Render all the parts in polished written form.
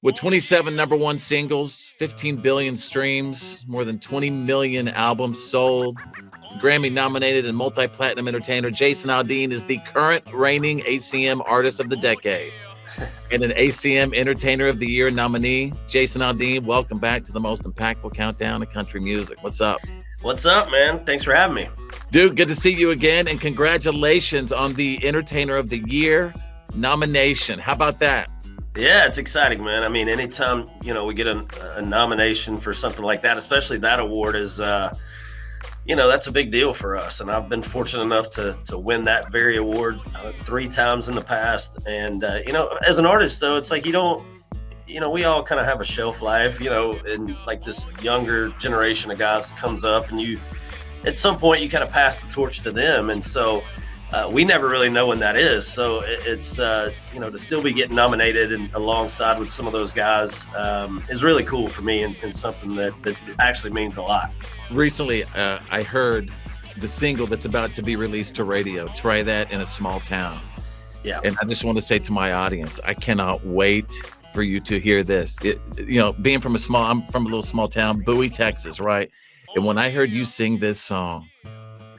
With 27 number one singles, 15 billion streams, more than 20 million albums sold, Grammy nominated and multi-platinum entertainer, Jason Aldean is the current reigning ACM Artist of the Decade and an ACM Entertainer of the Year nominee. Jason Aldean, welcome back to the most impactful countdown in country music. What's up? What's up, man? Thanks for having me. Dude, good to see you again, and congratulations on the Entertainer of the Year nomination. How about that? Yeah, it's exciting, man. I mean, anytime, we get a nomination for something like that, especially that award is, that's a big deal for us. And I've been fortunate enough to win that very award 3 times in the past. And, as an artist, though, it's like we all kind of have a shelf life, and like this younger generation of guys comes up and at some point you kind of pass the torch to them. And so we never really know when that is. So it's, to still be getting nominated and alongside with some of those guys is really cool for me and something that actually means a lot. Recently, I heard the single that's about to be released to radio, Try That in a Small Town. Yeah. And I just want to say to my audience, I cannot wait for you to hear this. Being I'm from a little small town, Bowie, Texas, right? And when I heard you sing this song,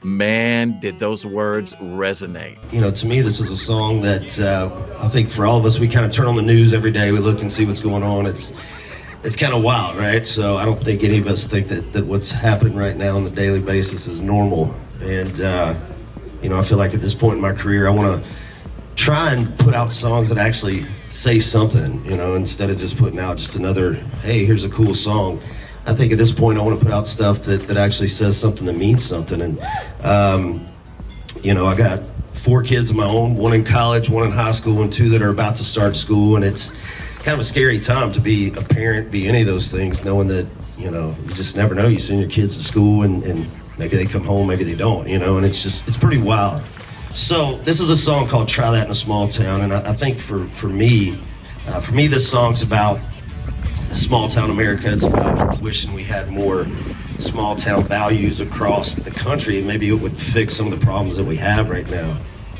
man, did those words resonate. To me, this is a song that I think for all of us, we kind of turn on the news every day. We look and see what's going on. It's kind of wild, right? So I don't think any of us think that what's happening right now on a daily basis is normal. And, I feel like at this point in my career, I want to try and put out songs that actually say something, instead of just putting out just another, hey, here's a cool song. I think at this point I want to put out stuff that actually says something that means something. And, I got 4 kids of my own, 1 in college, 1 in high school, and 2 that are about to start school. And it's kind of a scary time to be a parent, be any of those things, knowing that, you just never know. You send your kids to school and maybe they come home, maybe they don't, and it's pretty wild. So this is a song called Try That in a Small Town. And I think for me, this song's about small town America. It's about wishing we had more small town values across the country. Maybe it would fix some of the problems that we have right now.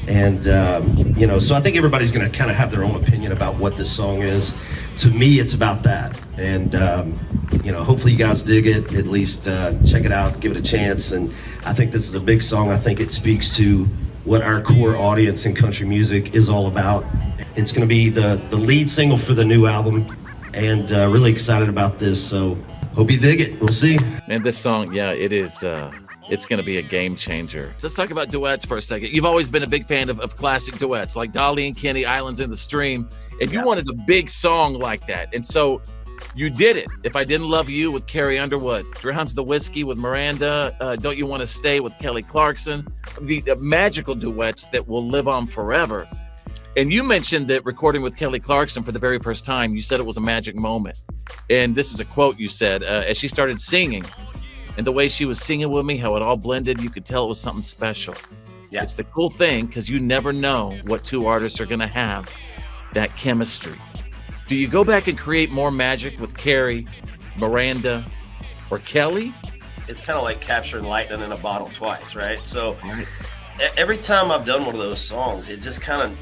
And, so I think everybody's going to kind of have their own opinion about what this song is. To me, it's about that. And, hopefully you guys dig it, at least check it out, give it a chance. And I think this is a big song. I think it speaks to what our core audience in country music is all about. It's going to be the lead single for the new album. And really excited about this, so hope you dig it. We'll see. Man, this song, yeah, it is. It's going to be a game changer. Let's talk about duets for a second. You've always been a big fan of classic duets, like Dolly and Kenny, Islands in the Stream, and you wanted a big song like that, and so you did it. If I Didn't Love You with Carrie Underwood, Drowns the Whiskey with Miranda, Don't You Want to Stay with Kelly Clarkson, the magical duets that will live on forever. And you mentioned that recording with Kelly Clarkson for the very first time, you said it was a magic moment. And this is a quote you said, as she started singing, and the way she was singing with me, how it all blended, you could tell it was something special. Yeah. It's the cool thing, because you never know what 2 artists are going to have, that chemistry. Do you go back and create more magic with Carrie, Miranda, or Kelly? It's kind of like capturing lightning in a bottle twice, right? So every time I've done one of those songs, it just kind of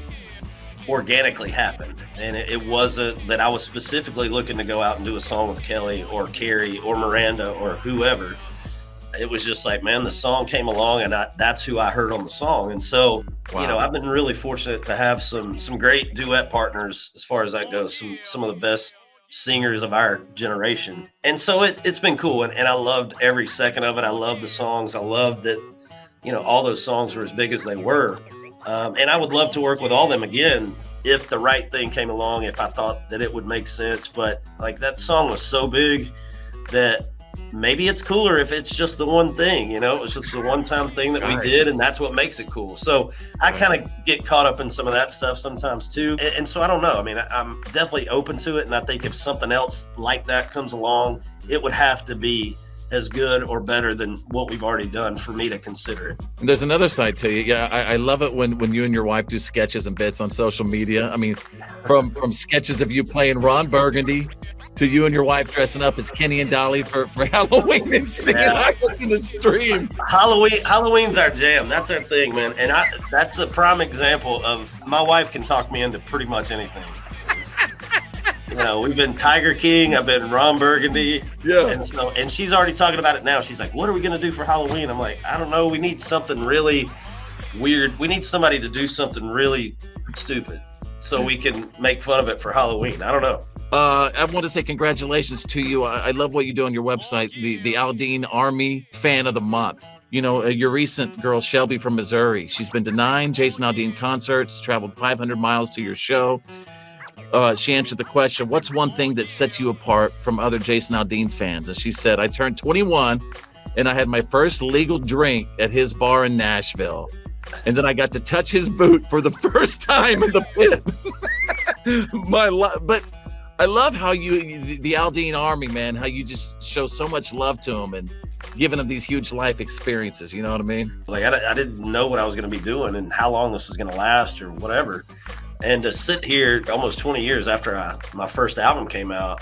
organically happened, and it wasn't that I was specifically looking to go out and do a song with Kelly or Carrie or Miranda or whoever. It was just like, man, the song came along and that's who I heard on the song. And so, wow. I've been really fortunate to have some great duet partners as far as that goes, some of the best singers of our generation. And so it's been cool, and I loved every second of it. I loved the songs. I loved that, all those songs were as big as they were. And I would love to work with all them again if the right thing came along, if I thought that it would make sense. But like, that song was so big that maybe it's cooler if it's just the one thing, it was just the one-time thing that we did, and that's what makes it cool. So I kind of get caught up in some of that stuff sometimes too. And so I don't know. I mean, I'm definitely open to it. And I think if something else like that comes along, it would have to be as good or better than what we've already done for me to consider it. And there's another side to you. Yeah, I love it when you and your wife do sketches and bits on social media. I mean, from sketches of you playing Ron Burgundy to you and your wife dressing up as Kenny and Dolly for Halloween and singing Islands in the Stream. Halloween's our jam. That's our thing, man. And that's a prime example of my wife can talk me into pretty much anything. We've been Tiger King. I've been Ron Burgundy. Yeah. And she's already talking about it now. She's like, what are we going to do for Halloween? I'm like, I don't know. We need something really weird. We need somebody to do something really stupid so we can make fun of it for Halloween. I don't know. I want to say congratulations to you. I love what you do on your website, the Aldean Army Fan of the Month. Your recent girl, Shelby from Missouri, she's been to 9 Jason Aldean concerts, traveled 500 miles to your show. She answered the question, what's one thing that sets you apart from other Jason Aldean fans? And she said, I turned 21 and I had my first legal drink at his bar in Nashville. And then I got to touch his boot for the first time in the pit. But I love how the Aldean Army, man, how you just show so much love to him and giving him these huge life experiences. You know what I mean? Like, I didn't know what I was going to be doing and how long this was going to last or whatever. And to sit here almost 20 years after my first album came out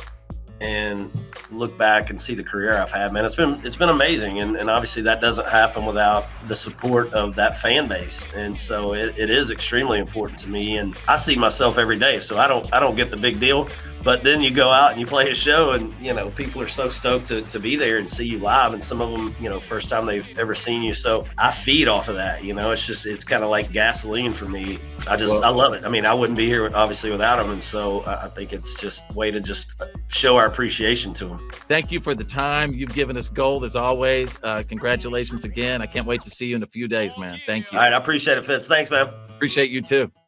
and look back and see the career I've had, man, it's been amazing. And obviously that doesn't happen without the support of that fan base. And so it is extremely important to me. And I see myself every day, so I don't get the big deal. But then you go out and you play a show and, people are so stoked to be there and see you live. And some of them, first time they've ever seen you. So I feed off of that, it's kind of like gasoline for me. I love it. I mean, I wouldn't be here obviously without them. And so I think it's just a way to just show our appreciation to them. Thank you for the time. You've given us gold as always. Congratulations again. I can't wait to see you in a few days, man. Thank you. All right. I appreciate it, Fitz. Thanks, man. Appreciate you too.